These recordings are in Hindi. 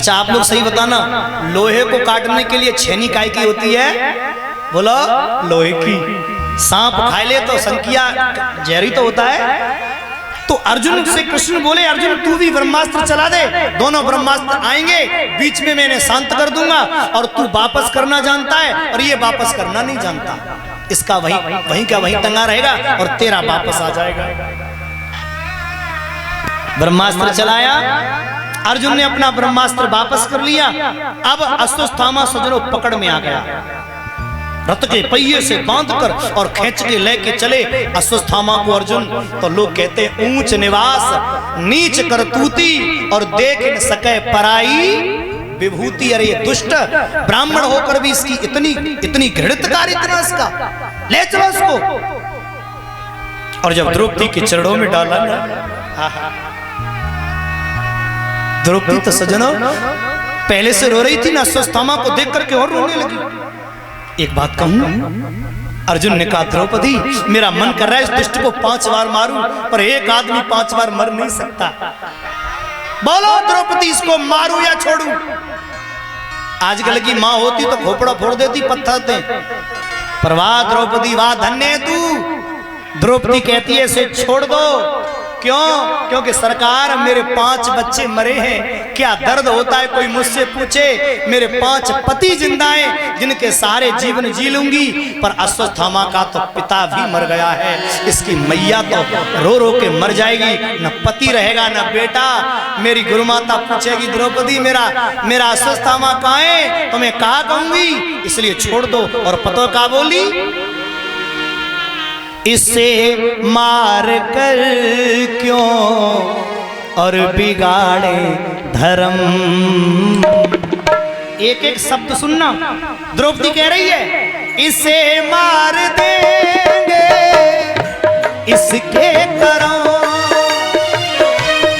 अच्छा आप लोग सही बताना, लोहे को काटने के लिए छेनी काय की होती है? बोलो, लोहे की। सांप खा ले तो संकिया जहरी तो होता है। तो अर्जुन से कृष्ण बोले, अर्जुन तू भी ब्रह्मास्त्र चला दे, दोनों ब्रह्मास्त्र आएंगे, बीच में मैंने शांत कर दूंगा, और तू वापस करना जानता है और ये वापस करना नहीं जानता, इसका वहीं का वहीं टंगा रहेगा और तेरा वापस आ जाएगा। ब्रह्मास्त्र चलाया, अर्जुन ने अपना ब्रह्मास्त्र वापस कर लिया। अब अश्वत्थामा सजनों पकड़ में आ गया, रथ के पहिए से बांधकर और खींच के लेके चले अश्वत्थामा को अर्जुन। तो लोग कहते हैं ऊंच निवास नीच करतूती और देख न सके पराई विभूति। अरे ये दुष्ट ब्राह्मण होकर भी इसकी इतनी घृणित कार्य, इतना इसका, ले चलो इसको। और जब द्रौपदी के चरणों में डाला ना, द्रौपदी तो सजनों पहले से रो रही थी ना, अश्वत्थामा को देख करके और रोने लगी। एक बात कहूं, अर्जुन ने कहा द्रौपदी मेरा मन कर रहा है इस दुष्ट को 5 बार मारूं, पर एक आदमी 5 बार मर नहीं सकता। बोलो द्रौपदी इसको मारूं या छोड़ूं? आजकल की माँ होती तो खोपड़ा फोड़ देती पत्थर से, पर वाह द्रौपदी वाह धन्य है तू। द्रौपदी कहती है इसे छोड़ दो। क्यों? क्योंकि सरकार मेरे 5 बच्चे मरे हैं, क्या दर्द होता है कोई मुझसे पूछे। मेरे 5 पति जिंदा हैं जिनके सारे जीवन जी लूंगी, पर अश्वत्थामा का तो पिता भी मर गया है, इसकी मैया तो रो रो के मर जाएगी, न पति रहेगा न बेटा। मेरी गुरुमाता पूछेगी द्रौपदी मेरा अश्वत्थामा कहाँ है, तो मैं कहा कहूंगी, इसलिए छोड़ दो। और पतो का बोली, इसे मार कर क्यों और बिगाड़े धर्म। एक एक शब्द सुनना, द्रौपदी कह रही है इसे मार देंगे इसके करम,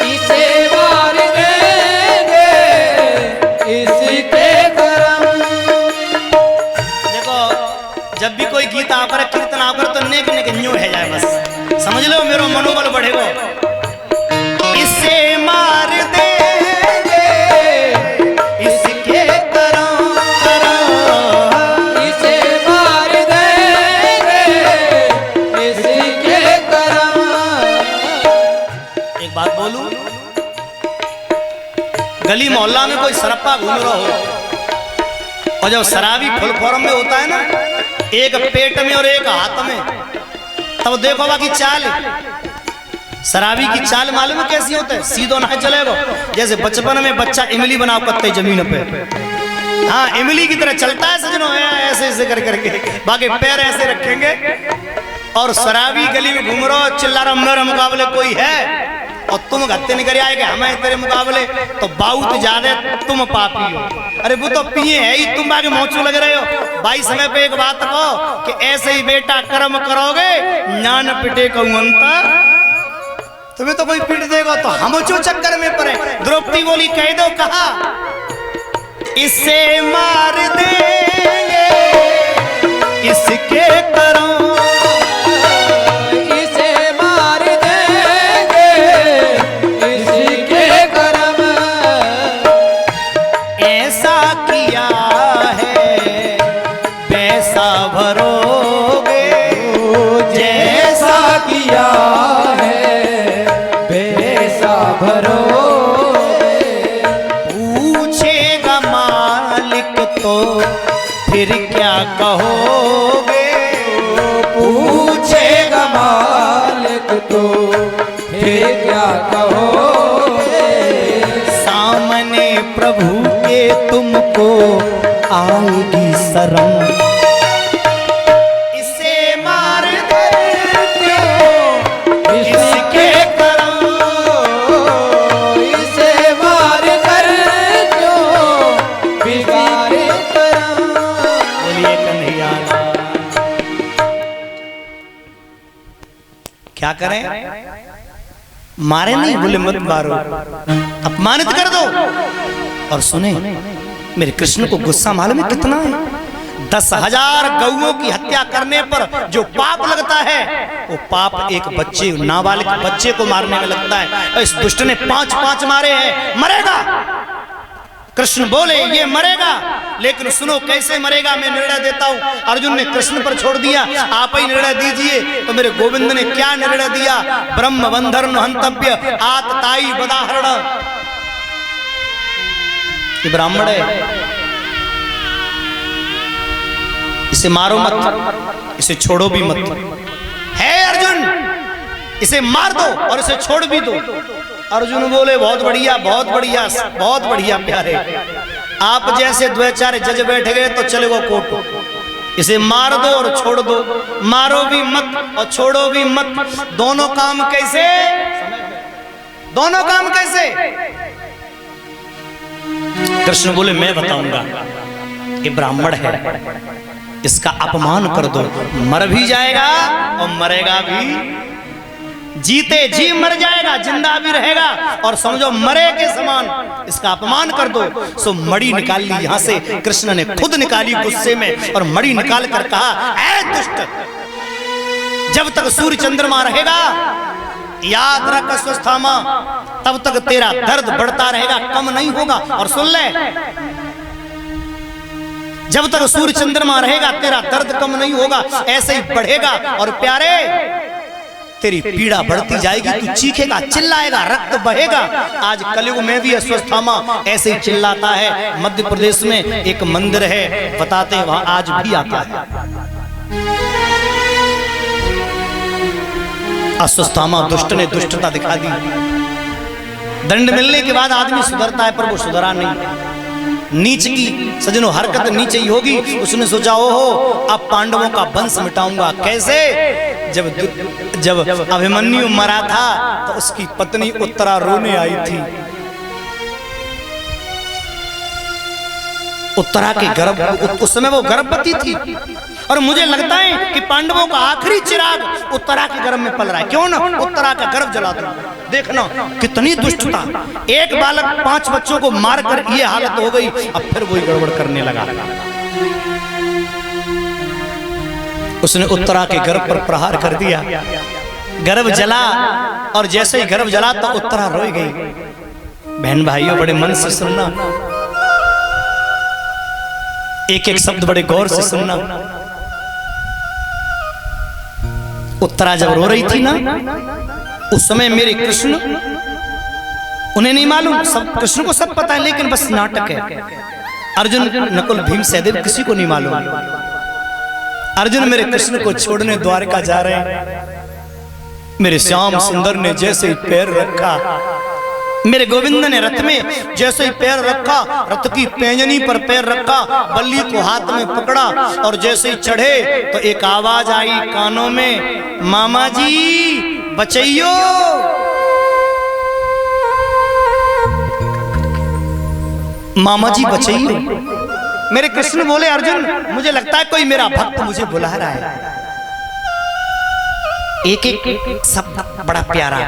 इसे मार देंगे इसके करम। देखो जब भी कोई गीत आकर कीर्तन आकर तो नेक नेक न्यू है जाए, बस समझ लो मेरा मनोबल बढ़ेगा। इसे मार देंगे इसके करम, इसे मार देंगे इसके करम। एक बात बोलूं, गली मोहल्ला में कोई सरप्पा घूम रहा हो और जब शराबी फुल फॉर्म में होता है ना, एक पेट में और एक हाथ में, तब देखो बाकी चाल, शराबी की चाल मालूम है कैसी होता है? सीधो ना चलेगा, जैसे बचपन में बच्चा इमली बनाओ कत्ते जमीन पे, हाँ इमली की तरह चलता है सजनों, ऐसे ऐसे कर करके, बाकी पैर ऐसे रखेंगे। और शराबी गली में घूम रहा हो, चिल्ला रहा मेरे मुकाबले कोई है, और तुम घत्ते निकल आए कि हमें तेरे मुकाबले, तो बहुत ज्यादा तुम पापी हो। अरे वो तो पिए है ही, तुम बाकी मोचू लग रहे हो। भाई समय पे एक बात कहो कि ऐसे ही बेटा कर्म करोगे ज्ञान पिटे कहूंता, तुम्हें तो कोई पीट देगा, तो हम जो चक्कर में पड़े। द्रौपदी बोली कह दो, कहा इसे मार देंगे इसके करम, पूछेगा मालिक तो फिर क्या कहोगे, पूछेगा मालिक तो फिर क्या कहोगे। सामने प्रभु के तुमको आएगी शर्म, इसे मार दो इसके करम, इसे मार कर क्यों बिगाड़े करम। बोलिए कन्हैया। क्या करें? मारे नहीं, बोले मत मारो, अपमानित कर दो। और सुने मेरे कृष्ण को गुस्सा मालूम है कितना है? 10,000 गौओं की हत्या करने पर जो पाप लगता है, वो पाप एक बच्चे, नाबालिग बच्चे को मारने में लगता है। इस दुष्ट ने 5-5 मारे हैं, मरेगा। कृष्ण बोले ये मरेगा, लेकिन सुनो कैसे मरेगा, मैं निर्णय देता हूं। अर्जुन ने कृष्ण पर छोड़ दिया, आप ही निर्णय दीजिए। तो मेरे गोविंद ने क्या निर्णय दिया, ब्रह्म बंधन हंतव्य आतताई बदाहरण। ये ब्राह्मण है, इसे मारो मत, इसे छोड़ो भी मत। है अर्जुन, इसे मार दो और इसे छोड़ भी दो। अर्जुन बोले बहुत बढ़िया, बहुत बढ़िया, बहुत बढ़िया प्यारे, आप जैसे द्वैचार्य जज बैठ गए तो चलेगा कोर्ट। इसे मार दो और छोड़ दो, मारो भी मत और छोड़ो भी मत। दोनों काम कैसे, दोनों काम कैसे? कृष्ण बोले मैं बताऊंगा। ये ब्राह्मण है, इसका अपमान कर दो, मर भी जाएगा और मरेगा भी, जीते जी मर जाएगा, जिंदा भी रहेगा, और समझो मरे के समान। इसका अपमान कर दो। सो मणि निकाल ली यहां से, कृष्ण ने खुद निकाली गुस्से में, और मणि निकाल कर कहा ऐ दुष्ट, जब तक सूर्य चंद्रमा रहेगा याद रख अस्वस्थामा, तब तक तेरा दर्द बढ़ता रहेगा, कम नहीं होगा। और सुन ले, जब तक सूर्य चंद्रमा रहेगा तेरा दर्द कम नहीं होगा, ऐसे ही बढ़ेगा। और प्यारे तेरी पीड़ा बढ़ती जाएगी, तू चीखेगा, चिल्लाएगा, रक्त बहेगा। आज कलयुग में भी अस्वस्थामा ऐसे ही चिल्लाता है। मध्य प्रदेश में एक मंदिर है, बताते हैं वहां आज भी आता है। अस्वस्थामा दुष्ट ने दुष्टता दिखा दी। दंड मिलने के बाद आदमी सुधरता है, पर वो सुधरा नहीं। नीच की सजनों हरकत नीचे ही होगी। उसने सोचा ओहो अब पांडवों का वंश मिटाऊंगा। कैसे? जब अभिमन्यु मरा था तो उसकी पत्नी उत्तरा रोने आई थी। उत्तरा के गर्भ, उस समय वो गर्भवती थी, और मुझे लगता है कि पांडवों का आखिरी चिराग उत्तरा के गर्भ में पल रहा है। क्यों ना उत्तरा का गर्भ जला दो। देखना कितनी दुष्टता, एक बालक 5 बच्चों को मारकर ये हालत हो गई। अब फिर वही गड़बड़ करने लगा। उसने उत्तरा के गर्भ पर प्रहार कर दिया, गर्भ जला, और जैसे ही गर्भ जला तो उत्तरा रोई गई। बहन भाइयों बड़े मन से सुनना, एक एक शब्द बड़े गौर से सुनना। उत्तरा जब रो रही थी ना, उस समय मेरे कृष्ण, उन्हें नहीं मालूम, सब कृष्ण को सब पता है, लेकिन बस नाटक है। अर्जुन, नकुल, भीम, सहदेव किसी को नहीं मालूम। अर्जुन मेरे कृष्ण को छोड़ने द्वारका जा रहे हैं। मेरे श्याम सुंदर ने जैसे ही पैर रखा, मेरे गोविंद ने रथ में जैसे ही पैर रखा, रथ की पैंजनी पर पैर रखा, बल्ली को हाथ में पकड़ा, और जैसे ही चढ़े तो एक आवाज आई कानों में, मामा जी बचैयो। मामा जी बचैयो। मेरे कृष्ण बोले अर्जुन मुझे लगता है कोई मेरा भक्त मुझे बुला रहा है। एक एक शब्द बड़ा प्यारा।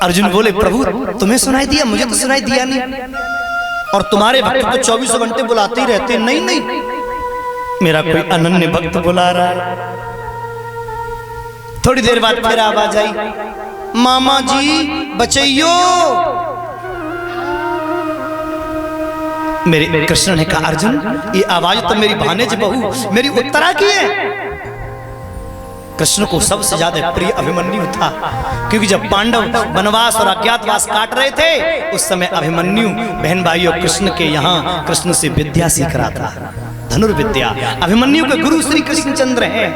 अर्जुन बोले प्रभु तुम्हें सुनाई दिया, मुझे तो सुनाई दिया नहीं, और तुम्हारे भक्त तो 24 घंटे बुलाते ही रहते। नहीं नहीं, मेरा कोई अनन्य भक्त बुला रहा है। थोड़ी देर बाद फिर आवाज आई, मामा जी बचैयो। मेरे कृष्ण ने कहा अर्जुन ये आवाज तो मेरी भानेज बहू मेरी उत्तरा की है। कृष्ण को सबसे ज्यादा प्रिय अभिमन्यु था, क्योंकि जब पांडव वनवास और अज्ञातवास काट रहे थे उस समय अभिमन्यु बहन भाइयों कृष्ण के यहाँ कृष्ण से विद्या सीख रहा था, धनुर्विद्या। अभिमन्यु के गुरु श्री कृष्णचंद्र हैं।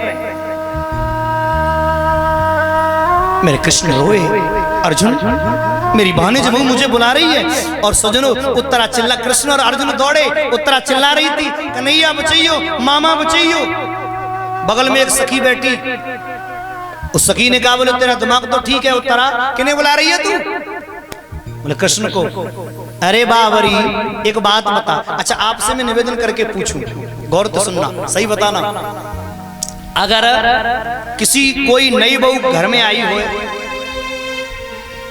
मेरे कृष्ण रोए, अर्जुन मेरी भानेज बहू मुझे बुला रही है। और सजनों उत्तरा चिल्ला, कृष्ण और अर्जुन दौड़े, उत्तरा चिल्ला रही थी कन्हैया बचैयो, मामा बचैयो। बगल में एक सखी बैठी, उस सखी ने कहा बोले तेरा दिमाग तो ठीक है उत्तरा, किन्हें बुला रही है तू? बोले कृष्ण को। अरे बाबरी एक बात बता, अच्छा आपसे मैं निवेदन करके पूछूं, गौर तो सुनना, सही बताना। अगर किसी कोई नई बहू घर में आई हो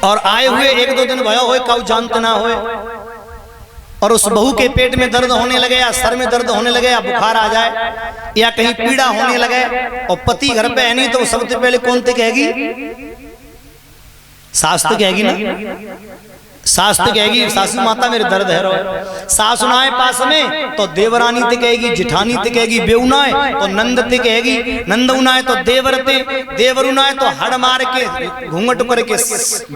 और आए हुए 1-2 दिन भयो हो, काऊ जानते ना हो, और उस बहू के पेट में दर्द होने लगे या सर में दर्द होने लगे या बुखार आ जाए या कहीं पीड़ा होने लगे और पति घर पे है नहीं, तो सबसे पहले कौन से कहेगी? सास तो कहेगी ना, सास तो कहेगी सासू माता मेरे दर्द है रो, सास सुनाए पास में तो देवरानी ते कहेगी, जिठानी ते कहेगी, बेउनाए तो नंद ते कहेगी, नंद उनाए तो देवर ते, देवर उनाए तो हड़ मार के घूंघट पर के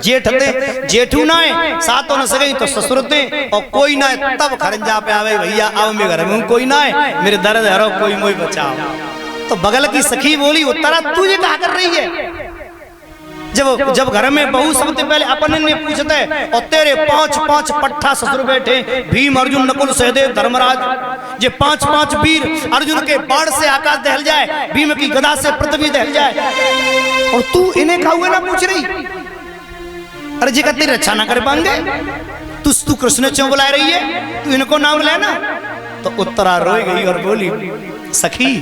जेठ ते, जेठू नाए सातो न सके तो ससुर ते, और कोई ना तब खरंजा पे आवे भैया आओ मेरे घर में, कोई ना है मेरे दर्द है रो कोई मोई बचाओ। तो बगल की सखी बोली उत्तरा तुझे क्या कर रही है? जब घर में बहू सबसे पहले अपन ने पूछते और तेरे 5-5 पट्ठा ससुर बैठे, भीम अर्जुन नकुल सहदेव धर्मराज, ये 5-5 वीर, अर्जुन के बाण से आकाश दहल जाए, भीम की गदा से पृथ्वी दहल जाए, और तू इन्हें खाओगे ना पूछ रही? अरे जी का तेरी रक्षा ना कर पाएंगे, तू कृष्ण क्यों बुला रही है, तू इनको नाम लेना। तो उत्तरा रोई गई और बोली सखी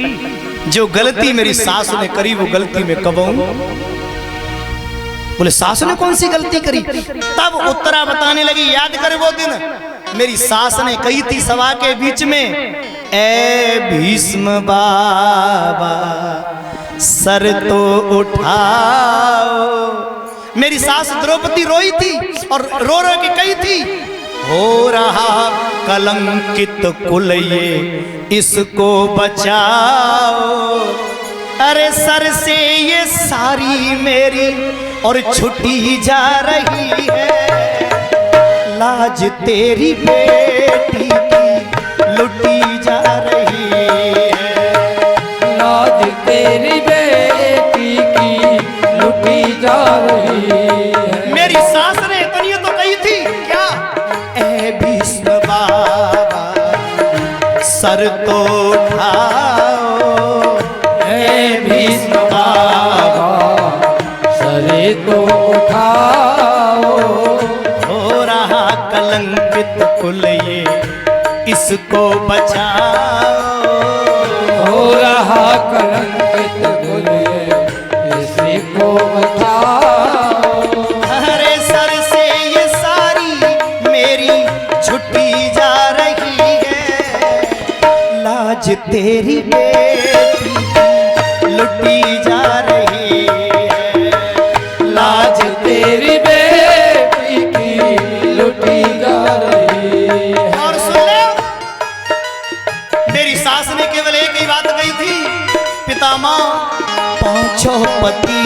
जो गलती मेरी सास ने करी वो गलती में कब हूं? बोले सास ने कौन सी गलती करी? तब उत्तरा बताने लगी याद करे वो दिन मेरी सास ने कही थी सभा के बीच में, ए भीष्म बाबा सर तो उठाओ। मेरी सास द्रौपदी रोई थी और रो रो के कही थी हो रहा कलंकित कुल ये इसको बचाओ। अरे सर से ये सारी मेरी और छुट्टी जा रही है, लाज तेरी बेटी की लुटी जा रही है, लाज तेरी बेटी की लुटी जा रही है। मेरी सास ने इतनी तो कही थी क्या, ए भीष्म बाबा सर तो उठाओ, ए भीष्म बाबा सर तो उठाओ। हो रहा कलंकित कुल ये इसको बचाओ, हो रहा कलंकित कुल ये इसको बचाओ। अरे सर से ये सारी मेरी छुट्टी जा रही है, लाज तेरी बेटी की लुटी जा रही है, लाज तेरी बेटी की लुटी जा रही है। और सुन ले मेरी सास ने केवल एक ही बात कही थी, पितामह पांचों पति